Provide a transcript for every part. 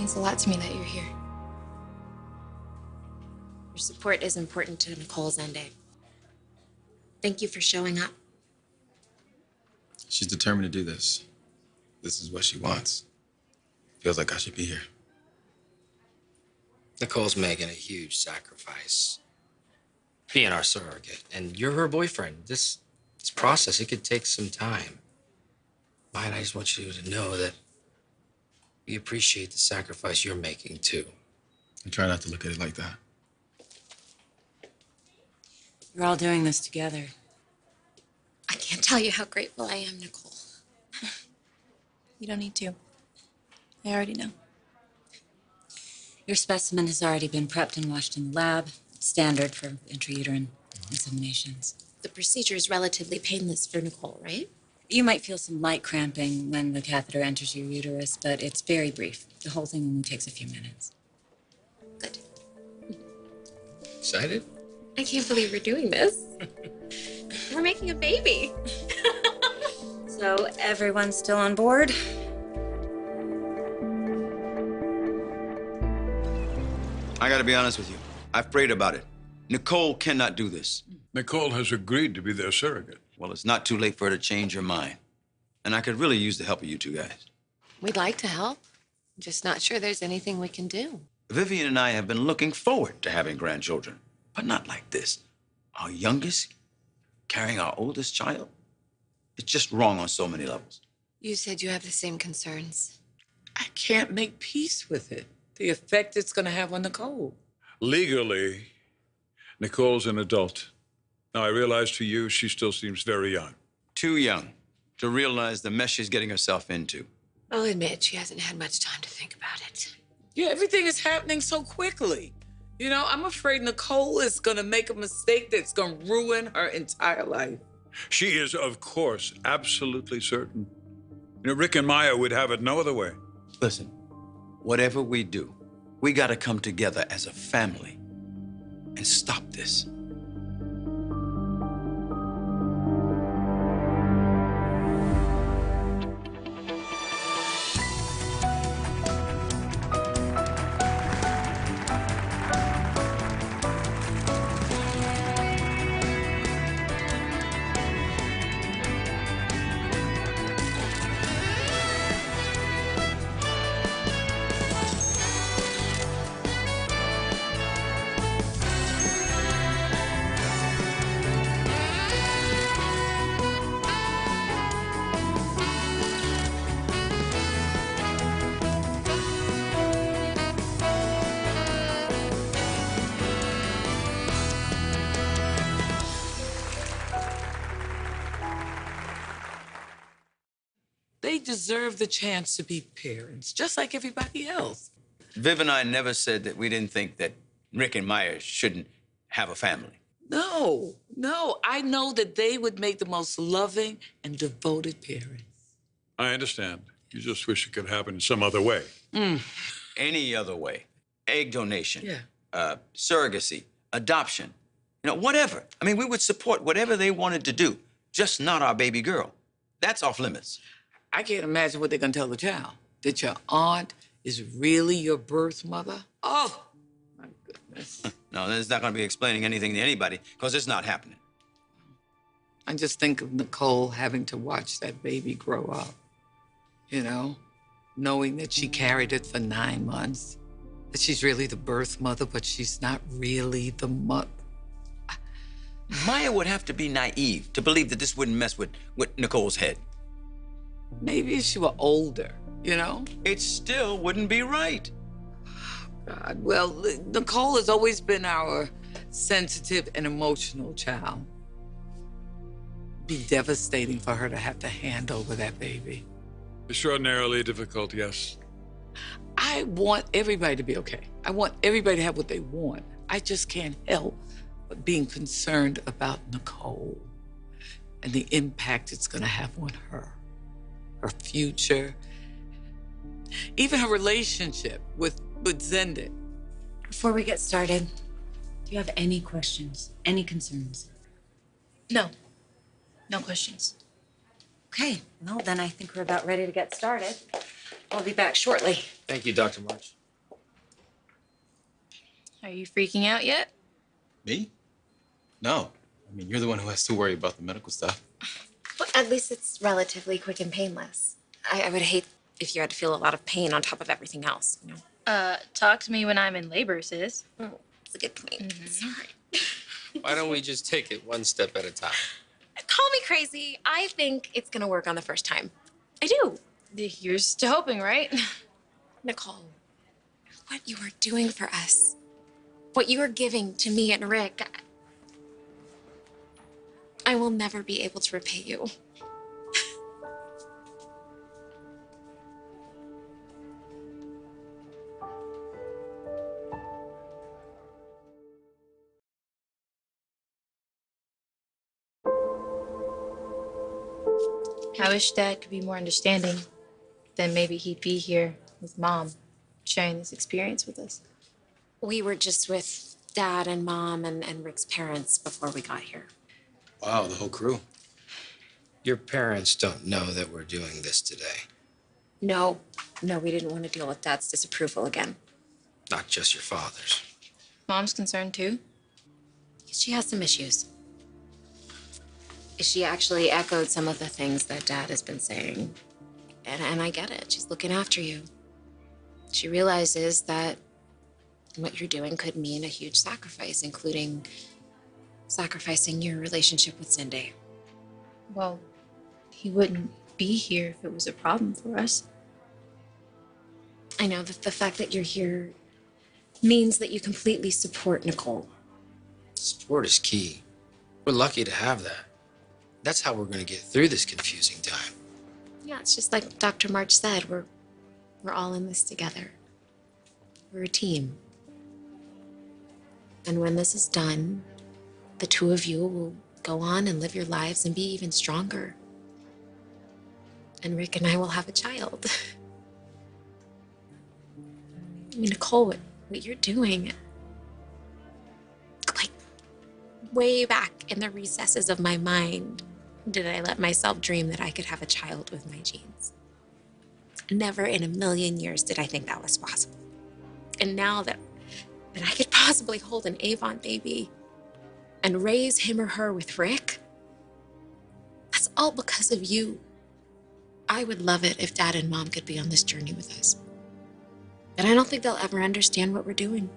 means a lot to me that you're here. Your support is important to Nicole's ending. Thank you for showing up. She's determined to do this. This is what she wants. Feels like I should be here. Nicole's making a huge sacrifice, being our surrogate, and you're her boyfriend. This process, it could take some time. Maya, I just want you to know that we appreciate the sacrifice you're making, too. And try not to look at it like that. You're all doing this together. I can't tell you how grateful I am, Nicole. You don't need to. I already know. Your specimen has already been prepped and washed in the lab. It's standard for intrauterine inseminations. The procedure is relatively painless for Nicole, right? You might feel some light cramping when the catheter enters your uterus, but it's very brief. The whole thing only takes a few minutes. Good. Excited? I can't believe we're doing this. We're making a baby. So everyone's still on board? I gotta be honest with you. I've prayed about it. Nicole cannot do this. Nicole has agreed to be their surrogate. Well, it's not too late for her to change her mind. And I could really use the help of you two guys. We'd like to help. Just not sure there's anything we can do. Vivian and I have been looking forward to having grandchildren, but not like this. Our youngest carrying our oldest child? It's just wrong on so many levels. You said you have the same concerns. I can't make peace with it. The effect it's going to have on Nicole. Legally, Nicole's an adult. Now, I realize to you, she still seems very young. Too young to realize the mess she's getting herself into. I'll admit she hasn't had much time to think about it. Yeah, everything is happening so quickly. You know, I'm afraid Nicole is going to make a mistake that's going to ruin her entire life. She is, of course, absolutely certain. You know, Rick and Maya would have it no other way. Listen, whatever we do, we got to come together as a family and stop this. They deserve the chance to be parents, just like everybody else. Viv and I never said that we didn't think that Rick and Maya shouldn't have a family. No, I know that they would make the most loving and devoted parents. I understand. You just wish it could happen in some other way. Any other way. Egg donation. Yeah. Surrogacy. Adoption. You know, whatever. I mean, we would support whatever they wanted to do, just not our baby girl. That's off limits. I can't imagine what they're going to tell the child. That your aunt is really your birth mother? Oh, my goodness. No, that's not going to be explaining anything to anybody, because it's not happening. I just think of Nicole having to watch that baby grow up, you know, knowing that she carried it for 9 months, that she's really the birth mother, but she's not really the mother. Maya would have to be naive to believe that this wouldn't mess with Nicole's head. Maybe if she were older, you know? It still wouldn't be right. God, well, Nicole has always been our sensitive and emotional child. Be devastating for her to have to hand over that baby. Extraordinarily difficult, yes. I want everybody to be okay. I want everybody to have what they want. I just can't help but being concerned about Nicole and the impact it's going to have on her future, even her relationship with Zendit. Before we get started, do you have any questions, any concerns? No. No questions. Okay, well, then I think we're about ready to get started. I'll be back shortly. Thank you, Dr. March. Are you freaking out yet? Me? No. I mean, you're the one who has to worry about the medical stuff. Well, at least it's relatively quick and painless. I would hate if you had to feel a lot of pain on top of everything else, you know? Talk to me when I'm in labor, sis. Oh, that's a good point. Sorry. Why don't we just take it one step at a time? Call me crazy. I think it's gonna work on the first time. I do. You're still hoping, right? Nicole, what you are doing for us, what you are giving to me and Rick, I will never be able to repay you. I wish Dad could be more understanding. Then maybe he'd be here with Mom, sharing this experience with us. We were just with Dad and Mom and Rick's parents before we got here. Wow, the whole crew. Your parents don't know that we're doing this today. No, we didn't want to deal with Dad's disapproval again. Not just your father's. Mom's concerned too. She has some issues. She actually echoed some of the things that Dad has been saying. And I get it. She's looking after you. She realizes that what you're doing could mean a huge sacrifice, including sacrificing your relationship with Cindy. Well, he wouldn't be here if it was a problem for us. I know that the fact that you're here means that you completely support Nicole. Support is key. We're lucky to have that. That's how we're going to get through this confusing time. Yeah, it's just like Dr. March said, we're all in this together. We're a team. And when this is done, the two of you will go on and live your lives and be even stronger. And Rick and I will have a child. I mean, Nicole, what you're doing, like, way back in the recesses of my mind, did I let myself dream that I could have a child with my genes. Never in a million years did I think that was possible. And now that I could possibly hold an Avon baby and raise him or her with Rick, that's all because of you. I would love it if Dad and Mom could be on this journey with us. And I don't think they'll ever understand what we're doing.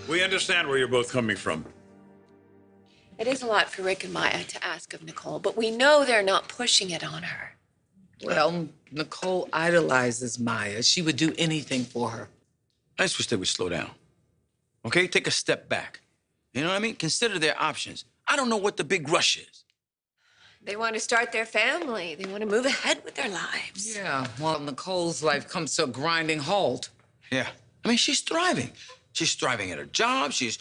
We understand where you're both coming from. It is a lot for Rick and Maya to ask of Nicole, but we know they're not pushing it on her. Well, Nicole idolizes Maya. She would do anything for her. I just wish they would slow down. Okay? Take a step back. You know what I mean? Consider their options. I don't know what the big rush is. They want to start their family. They want to move ahead with their lives. Yeah, well, Nicole's life comes to a grinding halt. Yeah. I mean, she's thriving. She's thriving at her job. She's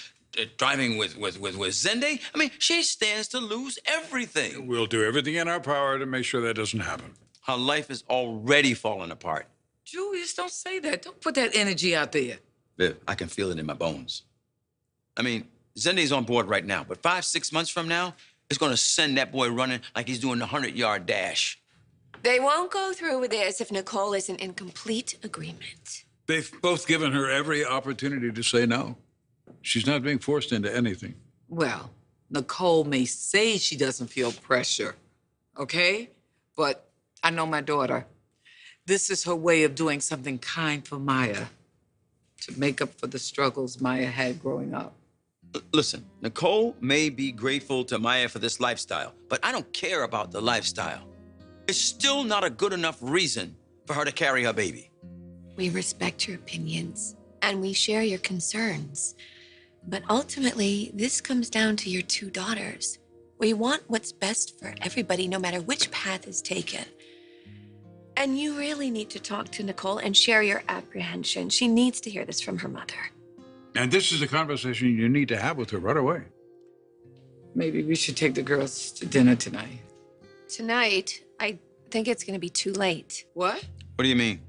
thriving with Zende. I mean, she stands to lose everything. We'll do everything in our power to make sure that doesn't happen. Her life is already falling apart. Julius, don't say that. Don't put that energy out there. Viv, I can feel it in my bones. I mean, Zende's on board right now, but 5-6 months from now, it's gonna send that boy running like he's doing the 100-yard dash. They won't go through with this if Nicole isn't in complete agreement. They've both given her every opportunity to say no. She's not being forced into anything. Well, Nicole may say she doesn't feel pressure, okay? But I know my daughter. This is her way of doing something kind for Maya to make up for the struggles Maya had growing up. Listen, Nicole may be grateful to Maya for this lifestyle, but I don't care about the lifestyle. It's still not a good enough reason for her to carry her baby. We respect your opinions and we share your concerns. But ultimately, this comes down to your two daughters. We want what's best for everybody, no matter which path is taken. And you really need to talk to Nicole and share your apprehension. She needs to hear this from her mother. And this is a conversation you need to have with her right away. Maybe we should take the girls to dinner tonight. Tonight, I think it's going to be too late. What? What do you mean?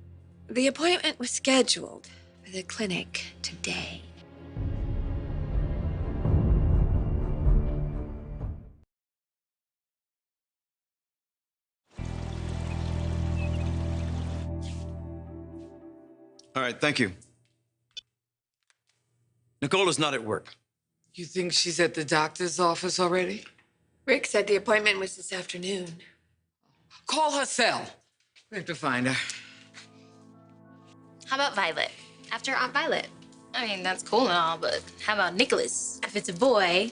The appointment was scheduled for the clinic today. All right, thank you. Nicole is not at work. You think she's at the doctor's office already? Rick said the appointment was this afternoon. Call her cell. We have to find her. How about Violet? After Aunt Violet. I mean, that's cool and all, but how about Nicholas if it's a boy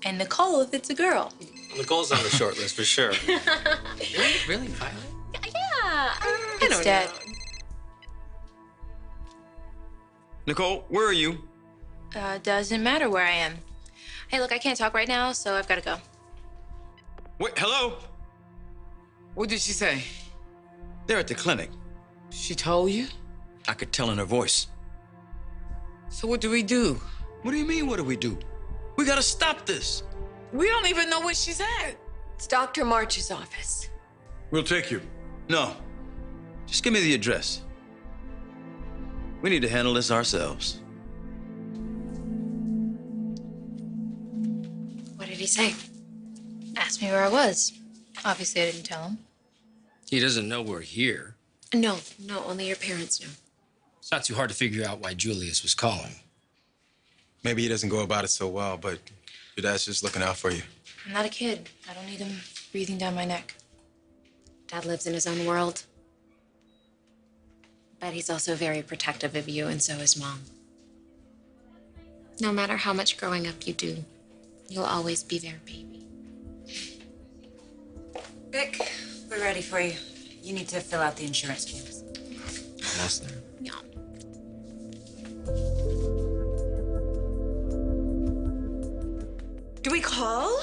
and Nicole if it's a girl? Nicole's on the short list for sure. Really, Violet? Yeah. It's Dad. Nicole, where are you? Doesn't matter where I am. Hey, look, I can't talk right now, so I've got to go. Wait, hello? What did she say? They're at the clinic. She told you? I could tell in her voice. So what do we do? What do you mean, what do we do? We gotta stop this. We don't even know where she's at. It's Dr. March's office. We'll take you. No. Just give me the address. We need to handle this ourselves. What did he say? Asked me where I was. Obviously, I didn't tell him. He doesn't know we're here. No, only your parents know. It's not too hard to figure out why Julius was calling. Maybe he doesn't go about it so well, but your dad's just looking out for you. I'm not a kid. I don't need him breathing down my neck. Dad lives in his own world. But he's also very protective of you, and so is Mom. No matter how much growing up you do, you'll always be their baby. Vic, we're ready for you. You need to fill out the insurance forms. Almost there. Yeah. Do we call?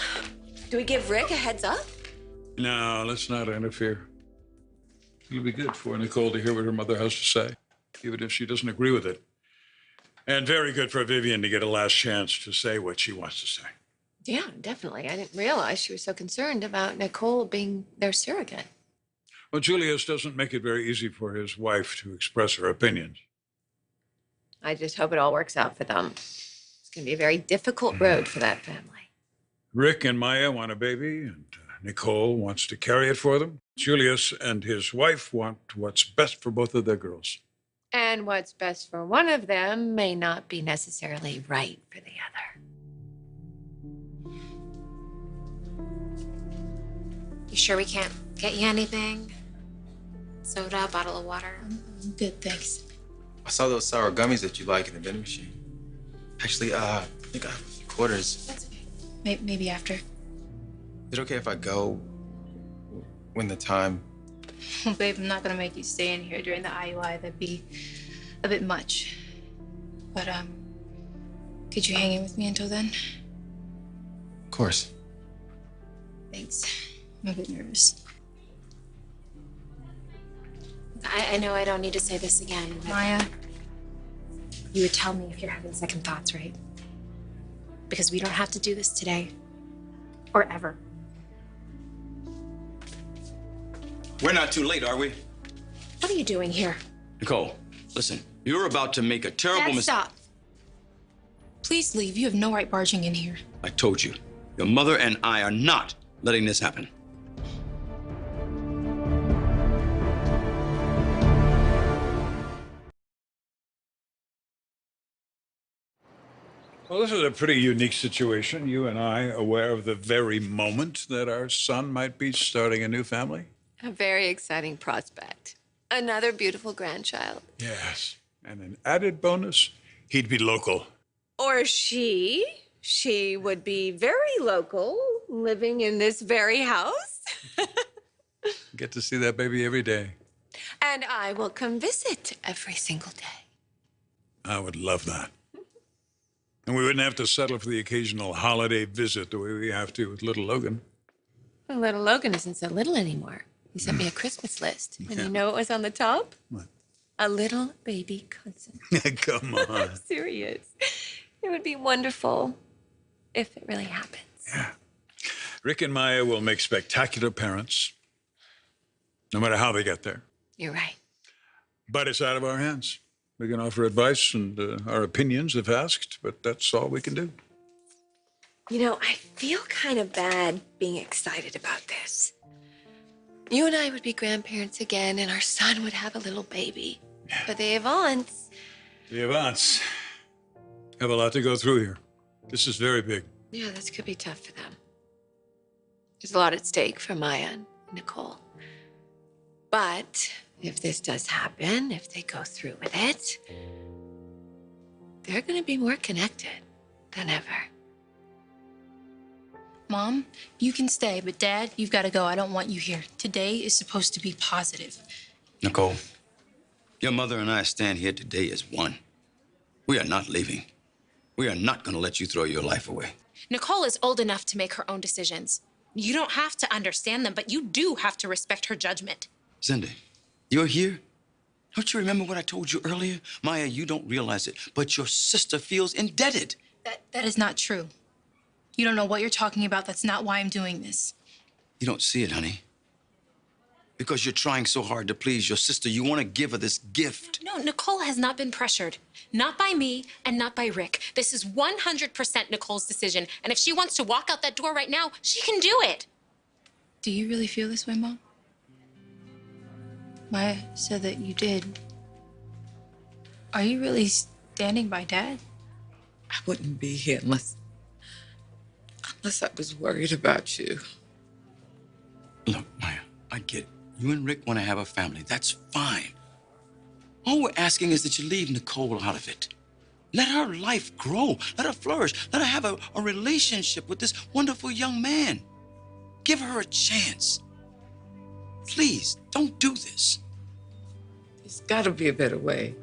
Do we give Rick a heads up? No, let's not interfere. It'll be good for Nicole to hear what her mother has to say, even if she doesn't agree with it. And very good for Vivian to get a last chance to say what she wants to say. Yeah, definitely. I didn't realize she was so concerned about Nicole being their surrogate. Well, Julius doesn't make it very easy for his wife to express her opinions. I just hope it all works out for them. It's going to be a very difficult road for that family. Rick and Maya want a baby, and Nicole wants to carry it for them. Julius and his wife want what's best for both of their girls. And what's best for one of them may not be necessarily right for the other. You sure we can't get you anything? Soda, bottle of water? I'm good, thanks. I saw those sour gummies that you like in the vending machine. Actually, I think I have a few quarters. That's okay. Maybe after. Is it okay if I go when the time... Babe, I'm not gonna make you stay in here during the IUI. That'd be a bit much. But, could you hang in with me until then? Of course. Thanks. I'm a bit nervous. I know I don't need to say this again, but Maya, you would tell me if you're having second thoughts, right? Because we don't have to do this today. Or ever. We're not too late, are we? What are you doing here? Nicole, listen, you're about to make a terrible Dad, mistake. stop. Please leave. You have no right barging in here. I told you, your mother and I are not letting this happen. Well, this is a pretty unique situation. You and I aware of the very moment that our son might be starting a new family? A very exciting prospect. Another beautiful grandchild. Yes. And an added bonus, he'd be local. Or she. She would be very local, living in this very house. Get to see that baby every day. And I will come visit every single day. I would love that. And we wouldn't have to settle for the occasional holiday visit the way we have to with little Logan. Well, little Logan isn't so little anymore. He sent me a Christmas list. And you know what was on the top? What? A little baby cousin. Come on. I'm serious. It would be wonderful if it really happens. Yeah. Rick and Maya will make spectacular parents, no matter how they get there. You're right. But it's out of our hands. We can offer advice and our opinions if asked, but that's all we can do. You know, I feel kind of bad being excited about this. You and I would be grandparents again, and our son would have a little baby. But the Avants. The Avants have a lot to go through here. This is very big. Yeah, this could be tough for them. There's a lot at stake for Maya and Nicole. But if this does happen, if they go through with it, they're going to be more connected than ever. Mom, you can stay, but Dad, you've got to go. I don't want you here. Today is supposed to be positive. Nicole, your mother and I stand here today as one. We are not leaving. We are not going to let you throw your life away. Nicole is old enough to make her own decisions. You don't have to understand them, but you do have to respect her judgment. Cindy, you're here? Don't you remember what I told you earlier? Maya, you don't realize it, but your sister feels indebted. That is not true. You don't know what you're talking about. That's not why I'm doing this. You don't see it, honey. Because you're trying so hard to please your sister. You want to give her this gift. No, Nicole has not been pressured. Not by me and not by Rick. This is 100% Nicole's decision. And if she wants to walk out that door right now, she can do it. Do you really feel this way, Mom? Maya said that you did. Are you really standing by Dad? I wouldn't be here unless I was worried about you. Look, Maya, I get it. You and Rick want to have a family. That's fine. All we're asking is that you leave Nicole out of it. Let her life grow. Let her flourish. Let her have a relationship with this wonderful young man. Give her a chance. Please, don't do this. There's got to be a better way.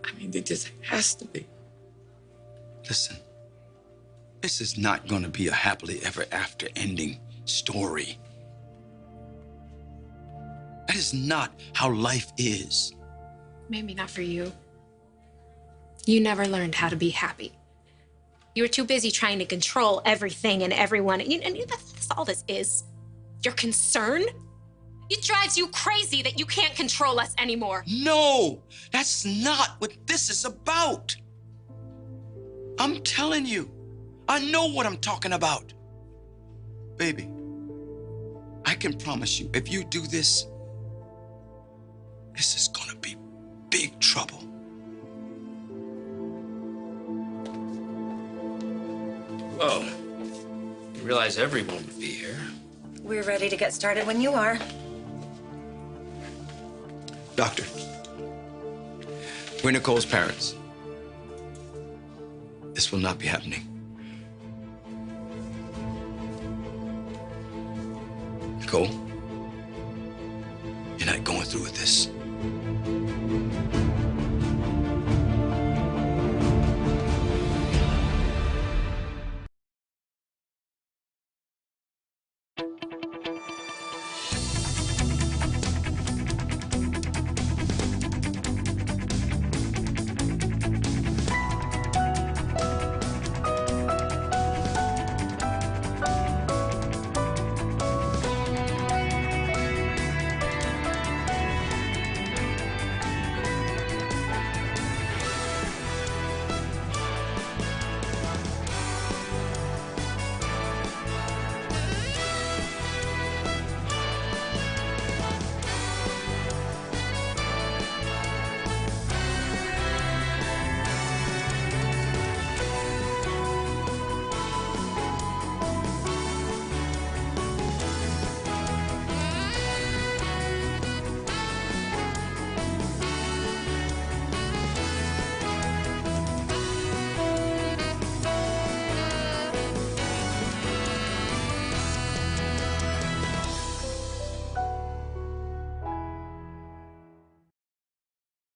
I mean, there just has to be. Listen, this is not going to be a happily ever after ending story. That is not how life is. Maybe not for you. You never learned how to be happy. You were too busy trying to control everything and everyone. And that's all this is. Your concern? It drives you crazy that you can't control us anymore. No, that's not what this is about. I'm telling you, I know what I'm talking about. Baby, I can promise you, if you do this, this is gonna be big trouble. Whoa. You realize everyone would be here. We're ready to get started when you are. Doctor, we're Nicole's parents. This will not be happening. Nicole, you're not going through with this.